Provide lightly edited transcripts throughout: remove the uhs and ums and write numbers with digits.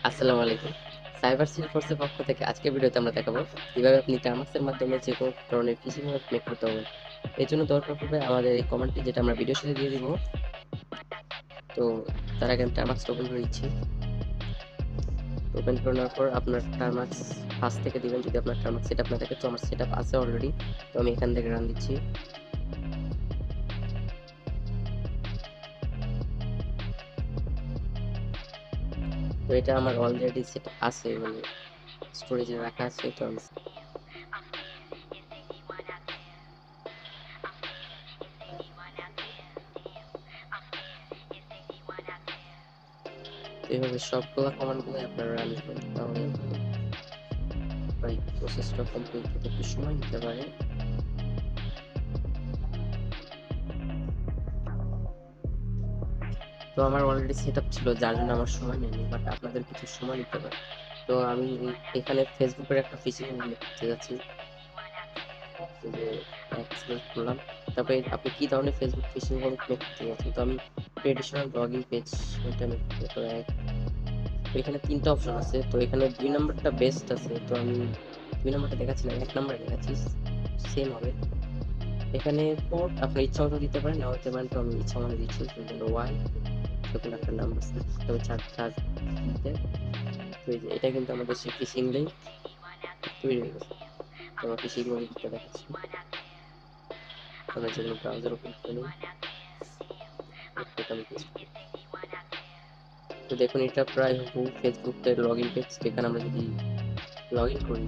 আসসালামু আলাইকুম। Cyber seal ফোর্সের পক্ষ থেকে আজকের ভিডিওতে আমরা দেখাবো কিভাবে আপনি টার্মাক্সের মাধ্যমে যে কোনো ধরনের ফিশিং ওয়েব মেক করতে পারবেন। এর জন্য দরকার পড়বে আমাদের এই কমান্ডটি, যেটা আমরা ভিডিওর সাথে দিয়ে দিব। তো তার আগে আমি টার্মাক্সটা ওপেন করে নিচ্ছি। ওপেন করে নেওয়ার পর আপনার টার্মাক্স ফার্স্ট থেকে দিবেন, যদি আপনার টার্মাক্স সেটআপ না থাকে। তো আমার সেটআপ আছে অলরেডি, তো আমি এখান থেকে রান দিচ্ছি। তো এটা আমার অলরেডি সেট আছে, মানে স্টোরেজে রাখা আছে। তো আমি এইভাবে সবগুলা কমান্ডগুলো আপনারা রান করবেন, তাহলে এই প্রসেসটা কমপ্লিট হতে একটু সময় নিতে পারে। তো আমার অলরেডি সেটআপ ছিল, যার জন্য আমার সময় নেয়নি, বাট আপনাদের কিছু সময় নিতে পারে। তো আমি এখানে ফেসবুকের একটা ফিশিং লিখতে যাচ্ছি, যে সিলেক্ট করলাম। তারপরে আপনি কি ধরনের ফেসবুক ফিশিং মেক করতে যাচ্ছেন। তো আমি ট্রেডিশনাল ব্লগিং পেজ, ওইটা মেক করতে। তো এখানে তিনটা অপশন আছে, তো এখানে 2 নম্বরটা বেস্ট আছে। তো আমি 2 নম্বরটা দেখাচ্ছি না, 1 নম্বরে দেখাচ্ছি, সেম হবে। এখানে পোর্ট আপনার ইচ্ছা মতো দিতে পারেন, নাও দিতে পারেন। তো আমি ইচ্ছা মতো দিচ্ছি, ওয়াই যখন একটা নাম্বার তবে চার্জ দিতে। তো এই যে এটা কিন্তু আমাদের সেই ফিশিং লিঙ্ক তৈরি হয়ে গেছে। তো আমরা ফিশিং লিঙ্কটা দেখাচ্ছি। আমরা যেগুলো ব্রাউজার ওপেন করে নিই, এটা আমি পেস্ট করি। তো দেখুন, এটা প্রায় হুবহু ফেসবুকের লগ ইন পেজ। এখানে আমরা যদি লগ ইন করি,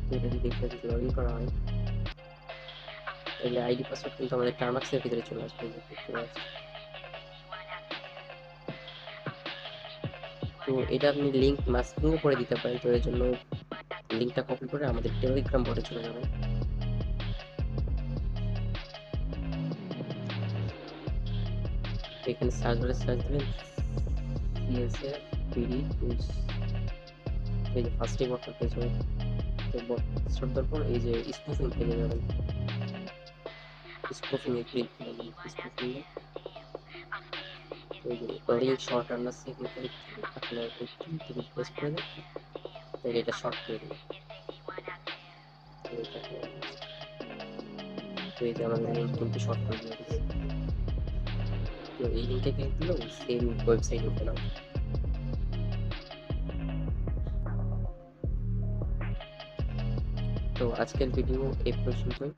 তো এটা যদি এখানে যদি লগ ইন করা হয়, তাহলে আইডি পাসওয়ার্ড কিন্তু আমাদের টার্মাক্সের ভিতরে চলে আসবে। চলে আসছে। তো এটা আপনি লিঙ্ক মাস্কিংও করে দিতে পারেন। তো এর জন্য লিঙ্কটা কপি করে আমাদের টেলিগ্রাম বটে চলে যাবেন। এখানে সার্চ বারে সার্চ দিবেন সিএসএফ পিডি টুলস, এই যে ফার্স্টে বটটা পেজ হবে। তো বট স্টার্ট দেওয়ার পর এই যে স্পুফিং পেজে যাবেন, স্পুফিং এ ক্লিক করবেন। স্পুফিং এ এই যে লিঙ্ক শর্ট আন্ডার সেকেন্ড করে আপনার একটু রিকোয়েস্ট করে দেন, তাহলে এটা শর্ট করে দেবেন। তো এই যে আমাদের লিঙ্ক কিন্তু শর্ট করে দিয়েছে। তো এই লিঙ্কে ক্লিক দিলে সেম ওয়েবসাইট ওপেন হবে। তো আজকের ভিডিও এই পর্যন্তই।